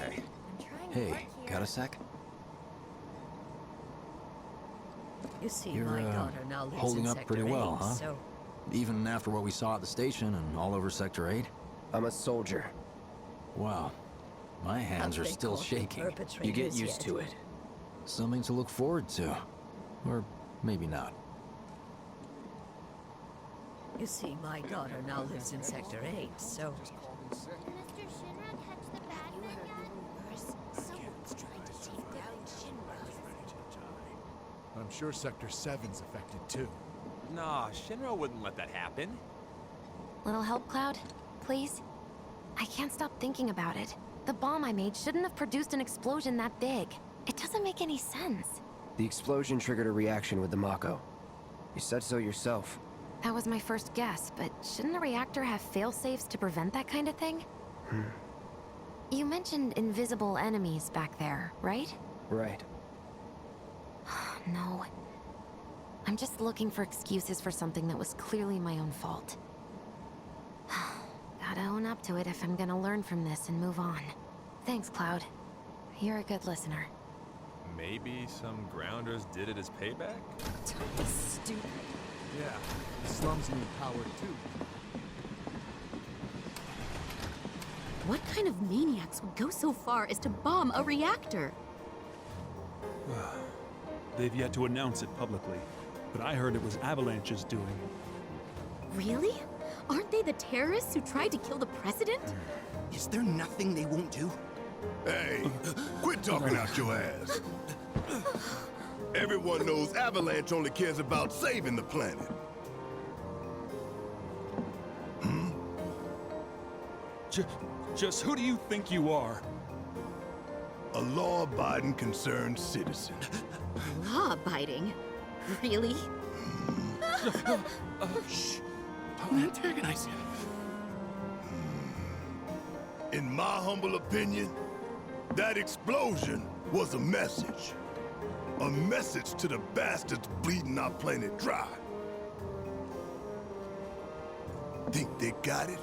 Okay. Hey, got a sec? You see, You're, my daughter now lives holding in up Sector pretty well, 8, huh? so Even after what we saw at the station and all over Sector 8? I'm a soldier. Wow. My hands are they still caught the shaking. You get perpetrators used yet? to it. Something to look forward to. Or maybe not. You see, my daughter now lives in Sector 8, so Mr. Shinra catch the bad men yet? Someone's trying to take down Shinra. I'm sure Sector 7's affected too. Nah, Shinra wouldn't let that happen. Little help, Cloud? Please? I can't stop thinking about it. The bomb I made shouldn't have produced an explosion that big. It doesn't make any sense. The explosion triggered a reaction with the Mako. You said so yourself. That was my first guess, but shouldn't a reactor have fail-safes to prevent that kind of thing? You mentioned invisible enemies back there, right? Right. No. I'm just looking for excuses for something that was clearly my own fault. Gotta own up to it if I'm gonna learn from this and move on. Thanks, Cloud. You're a good listener. Maybe some grounders did it as payback? don't be stupid. Yeah, the slums need power too. What kind of maniacs would go so far as to bomb a reactor? They've yet to announce it publicly, but I heard it was Avalanche's doing. Really? Aren't they the terrorists who tried to kill the president? Is there nothing they won't do? Hey, quit talking out your ass. Everyone knows Avalanche only cares about saving the planet. Just who do you think you are? A law-abiding, concerned citizen. Law-abiding? Really? Shh. Don't antagonize him. In my humble opinion, that explosion was a message. A message to the bastards bleeding our planet dry. Think they got it?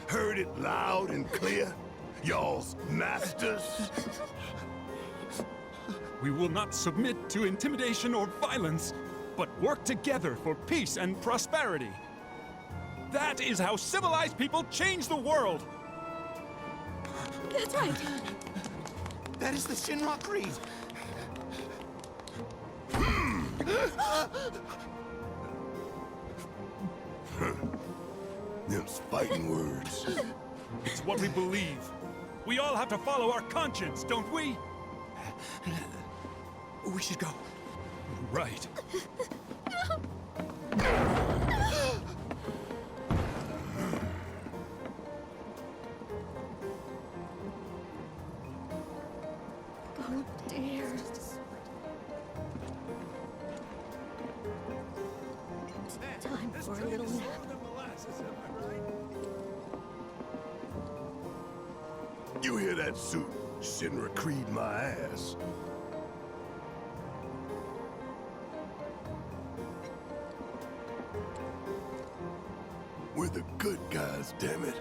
Heard it loud and clear? Y'all's masters? We will not submit to intimidation or violence, but work together for peace and prosperity. That is how civilized people change the world! That's right. That is the Shinra Creed. Them's fighting words. It's what we believe. We all have to follow our conscience, don't we? We should go. Right. Oh dear. Time for a little nap. You hear that suit? Shinra Creed my ass. We're the good guys, damn it.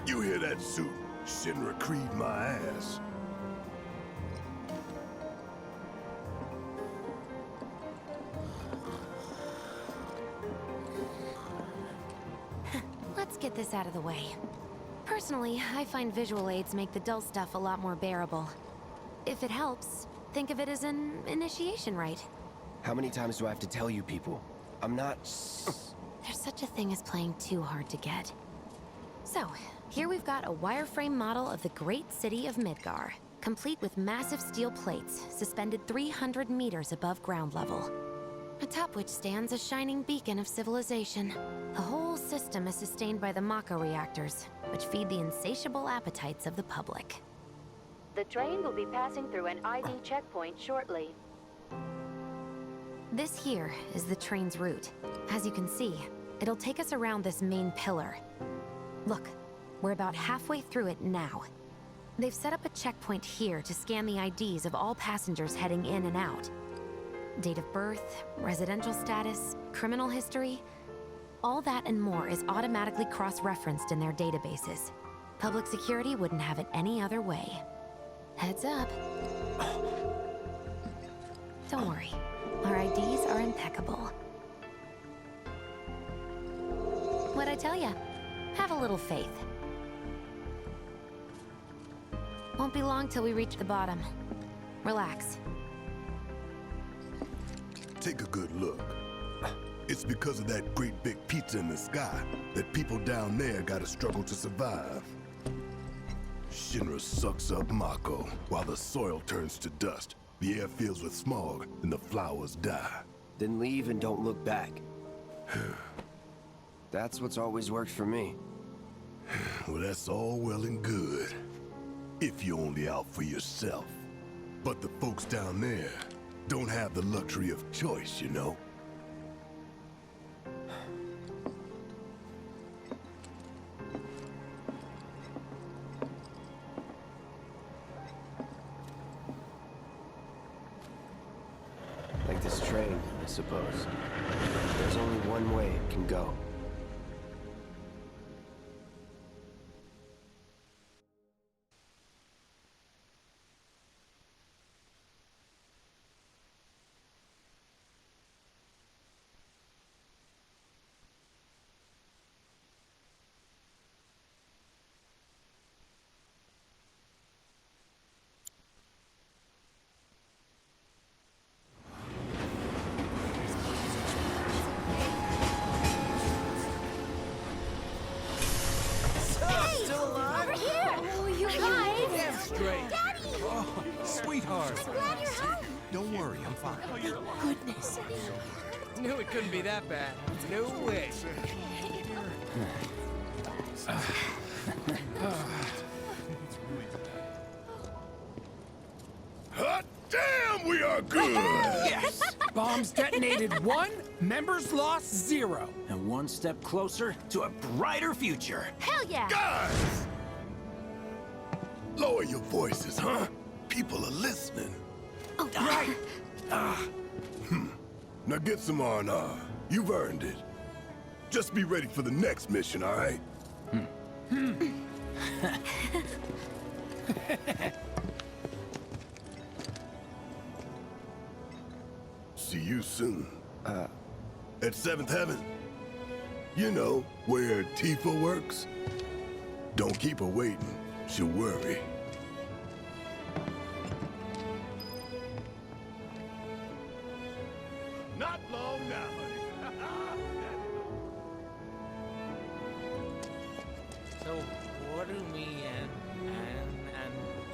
You hear that suit? Shinra Creed my ass. Let's get this out of the way. Personally, I find visual aids make the dull stuff a lot more bearable. If it helps, think of it as an initiation rite. How many times do I have to tell you people? I'm not... There's such a thing as playing too hard to get. So, here we've got a wireframe model of the great city of Midgar, complete with massive steel plates suspended 300 meters above ground level. Atop which stands a shining beacon of civilization. The whole system is sustained by the Mako reactors, which feed the insatiable appetites of the public. The train will be passing through an ID checkpoint shortly. This here is the train's route. As you can see, it'll take us around this main pillar. Look, we're about halfway through it now. They've set up a checkpoint here to scan the IDs of all passengers heading in and out. Date of birth, residential status, criminal history, all that and more is automatically cross-referenced in their databases. Public security wouldn't have it any other way. Heads up. Don't worry. Our IDs are impeccable. What'd I tell ya? Have a little faith. Won't be long till we reach the bottom. Relax. Take a good look. It's because of that great big pizza in the sky that people down there gotta struggle to survive. Shinra sucks up Mako while the soil turns to dust, the air fills with smog, and the flowers die. Then leave and don't look back. That's what's always worked for me. Well, that's all well and good. If you're only out for yourself. But the folks down there don't have the luxury of choice, you know? Like this train, I suppose. There's only one way it can go. Sweetheart. I'm glad you're home. Don't worry, I'm fine. Goodness. Knew it couldn't be that bad. No way. Hot damn, we are good! Yes! Bombs detonated 1, members lost 0. And one step closer to a brighter future. Hell yeah. Guys! Lower your voices, huh? People are listening. Oh, Right! Now get some R&R. You've earned it. Just be ready for the next mission, all right? See you soon. At 7th Heaven. You know, where Tifa works. Don't keep her waiting. She'll worry. Not long now, honey. So, what do me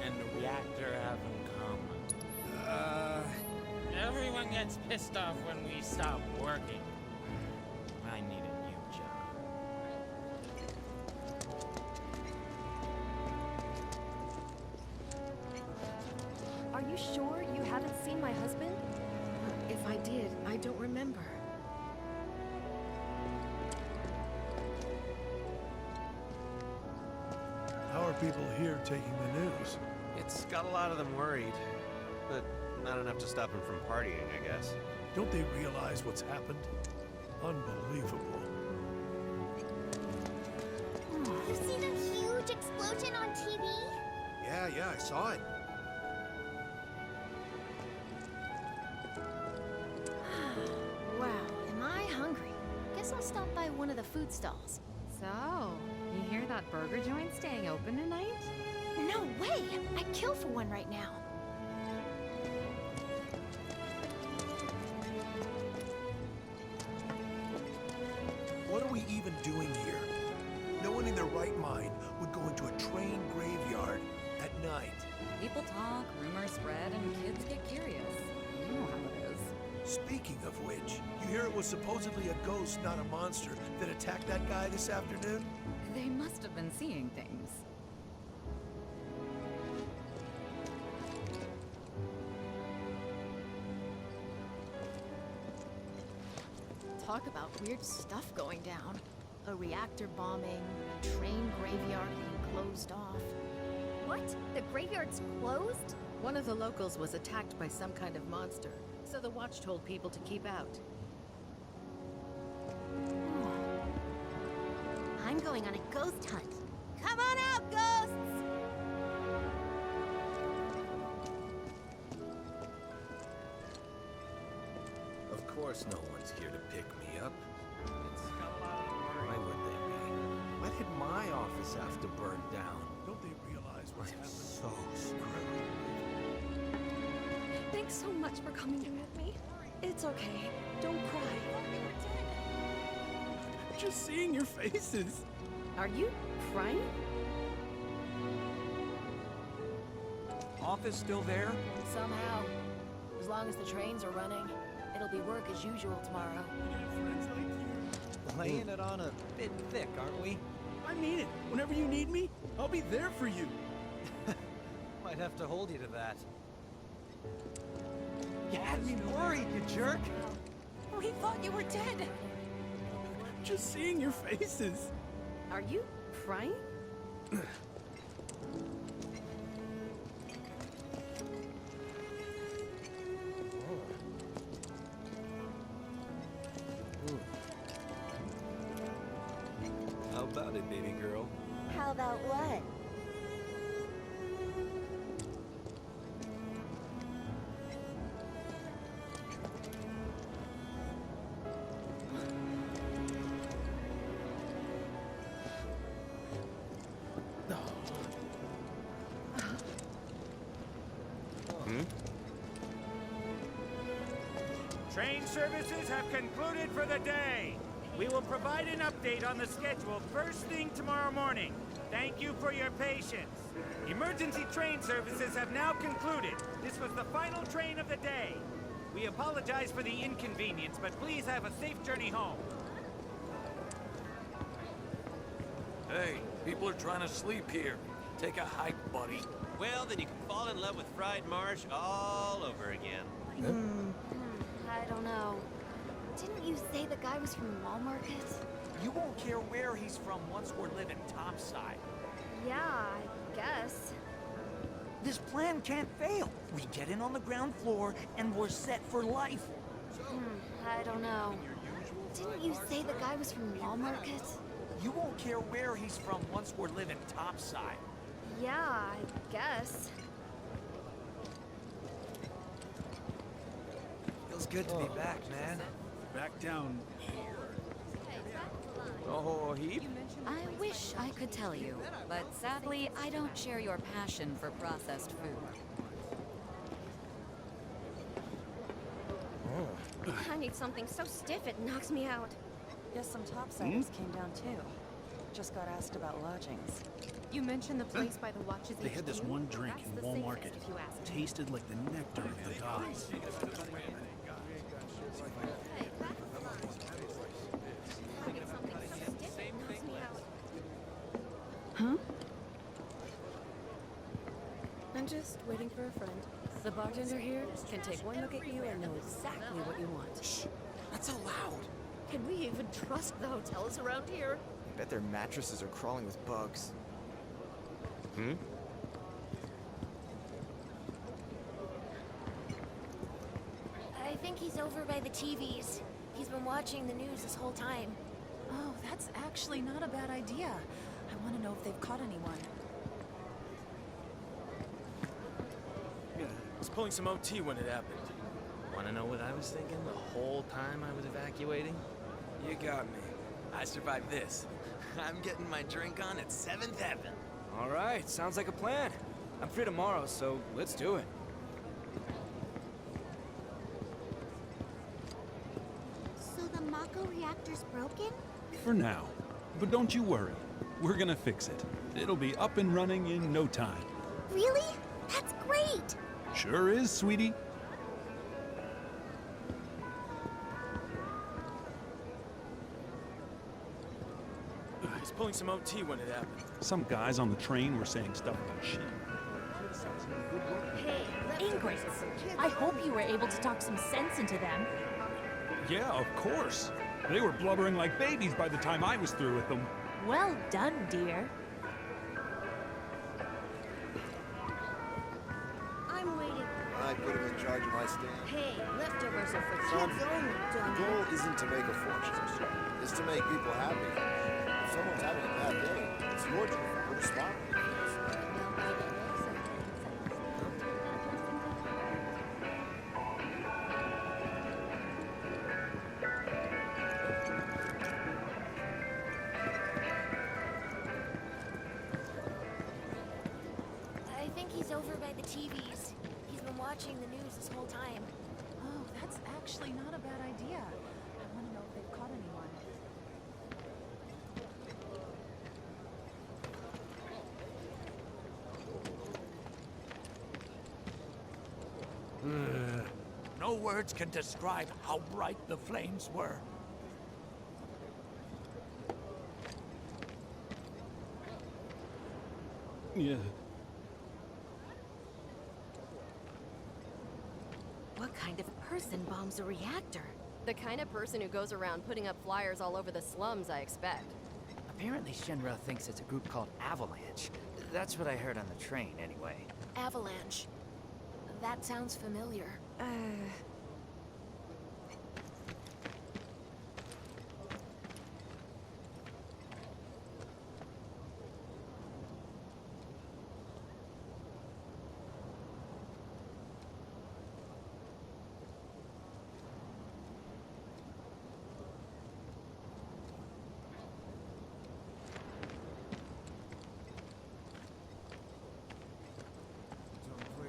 and the reactor have in common? Everyone gets pissed off when we stop working. I need a new job. Are you sure you haven't seen my husband? If I did, I don't remember. How are people here taking the news? It's got a lot of them worried, but not enough to stop them from partying, I guess. Don't they realize what's happened? Unbelievable. You see the huge explosion on TV? Yeah, I saw it. Wow, am I hungry? Guess I'll stop by one of the food stalls. So, you hear that burger joint staying open tonight? No way! I'd kill for one right now. What are we even doing here? No one in their right mind would go into a train graveyard at night. People talk, rumors spread, and kids get curious. You know how it is. Speaking of which, you hear it was supposedly a ghost, not a monster, that attacked that guy this afternoon? They must have been seeing things. Talk about weird stuff going down. A reactor bombing, a train graveyard being closed off. What? The graveyard's closed? One of the locals was attacked by some kind of monster, so the watch told people to keep out. I'm going on a ghost hunt. Come on out, ghosts! Of course no one's here to pick me up. Why would they be? Why did my office have to burn down? Don't they realize what's I'm happening? so screwed. Thanks so much for coming in with me. It's okay. Don't cry. Just seeing your faces. Are you crying? Office still there? Somehow. As long as the trains are running, it'll be work as usual tomorrow. Laying it on a bit thick, aren't we? I mean it. Whenever you need me, I'll be there for you. Might have to hold you to that. You had me worried, you jerk! We thought you were dead. Just seeing your faces. Are you crying? How about it, baby girl? How about what? Train services have concluded for the day. We will provide an update on the schedule first thing tomorrow morning. Thank you for your patience. Emergency train services have now concluded. This was the final train of the day. We apologize for the inconvenience, but please have a safe journey home. Hey, people are trying to sleep here. Take a hike, buddy. Well, then you can fall in love with fried marsh all over again. I don't know. Didn't you say the guy was from Wall Market? You won't care where he's from once we're living topside. Yeah, I guess. This plan can't fail. We get in on the ground floor, and we're set for life. I don't know. Didn't you say the guy was from Wall Market? You won't care where he's from once we're living topside. Yeah, I guess. Feels good to be back, man. Back down. Oh, heap? I wish I could tell you, but sadly, I don't share your passion for processed food. I need something so stiff it knocks me out. Yes, some topsiders came down too. Just got asked about lodgings. You mentioned the place by the watches. They had this HQ? one drink That's in the Wall safest, Market. if you ask me. Tasted like the nectar of the gods. Huh? I'm just waiting for a friend. The bartender here can take one look at you and know exactly what you want. Shh! Not so loud! Can we even trust the hotels around here? I bet their mattresses are crawling with bugs. I think he's over by the TVs. He's been watching the news this whole time. Oh, that's actually not a bad idea. I want to know if they've caught anyone. I was pulling some OT when it happened. Want to know what I was thinking the whole time I was evacuating? You got me. I survived this. I'm getting my drink on at 7th Heaven. All right, sounds like a plan. I'm free tomorrow, so let's do it. So the Mako reactor's broken? For now. But don't you worry. We're gonna fix it. It'll be up and running in no time. Really? That's great! Sure is, sweetie. I was pulling some OT when it happened. Some guys on the train were saying stuff about shit. Ingrates. I hope you were able to talk some sense into them. Yeah, of course. They were blubbering like babies by the time I was through with them. Well done, dear. I'm waiting. I put him in charge of my stand. Hey, leftovers are for Son, kids only, the dummy. goal isn't to make a fortune. It's to make people happy. If someone's having a bad day, it's your job. I think he's over by the TVs. He's been watching the news this whole time. Oh, that's actually not a bad idea. I want to know if they've caught anyone. No words can describe how bright the flames were. Yeah. What kind of person bombs a reactor? The kind of person who goes around putting up flyers all over the slums, I expect. Apparently Shinra thinks it's a group called Avalanche. That's what I heard on the train, anyway. Avalanche. That sounds familiar.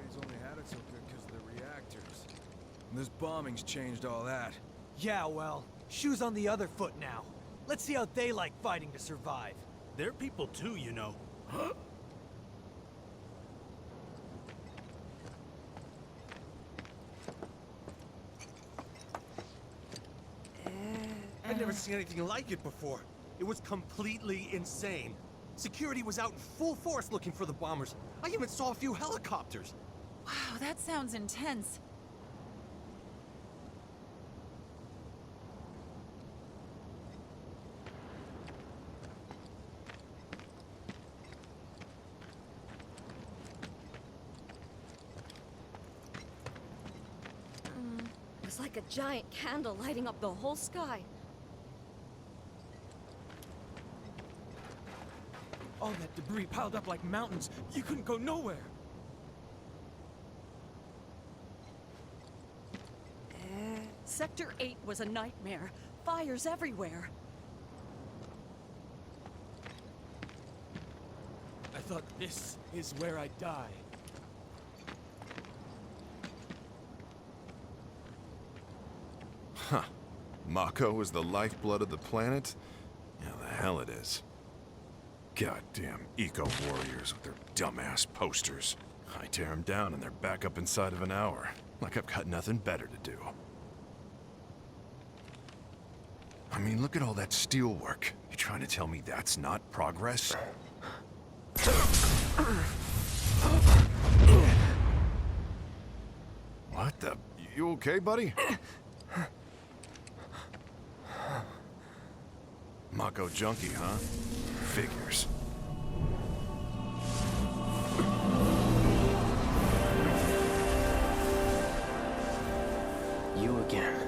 He's only had it so good because of the reactors. And this bombing's changed all that. Yeah, well, shoes on the other foot now. Let's see how they like fighting to survive. They're people too, you know. I've never seen anything like it before. It was completely insane. Security was out in full force looking for the bombers. I even saw a few helicopters. Wow, that sounds intense. It was like a giant candle lighting up the whole sky. All that debris piled up like mountains. You couldn't go nowhere. Sector 8 was a nightmare. Fires everywhere. I thought this is where I die. Huh. Mako is the lifeblood of the planet? Yeah, the hell it is. Goddamn eco-warriors with their dumbass posters. I tear them down and they're back up inside of an hour. Like I've got nothing better to do. I mean, look at all that steel work. You trying to tell me that's not progress? What the? You okay, buddy? Mako junkie, huh? Figures. You again.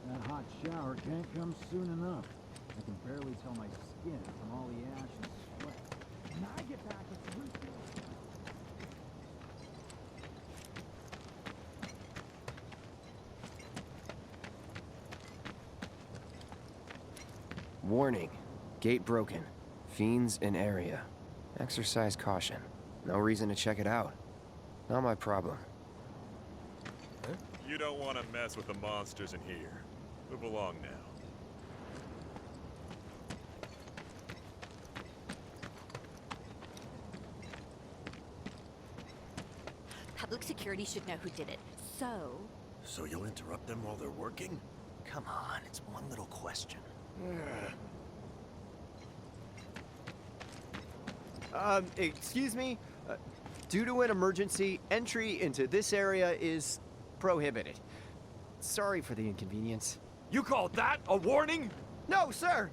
That hot shower can't come soon enough. I can barely tell my skin from all the ash and sweat. When I get back, it's refill. Warning. Gate broken. Fiends in area. Exercise caution. No reason to check it out. Not my problem. You don't want to mess with the monsters in here. Move along now. Public security should know who did it. So you'll interrupt them while they're working? Come on, it's one little question. Excuse me? Due to an emergency, entry into this area is prohibited. Sorry for the inconvenience. You call that a warning? No, sir!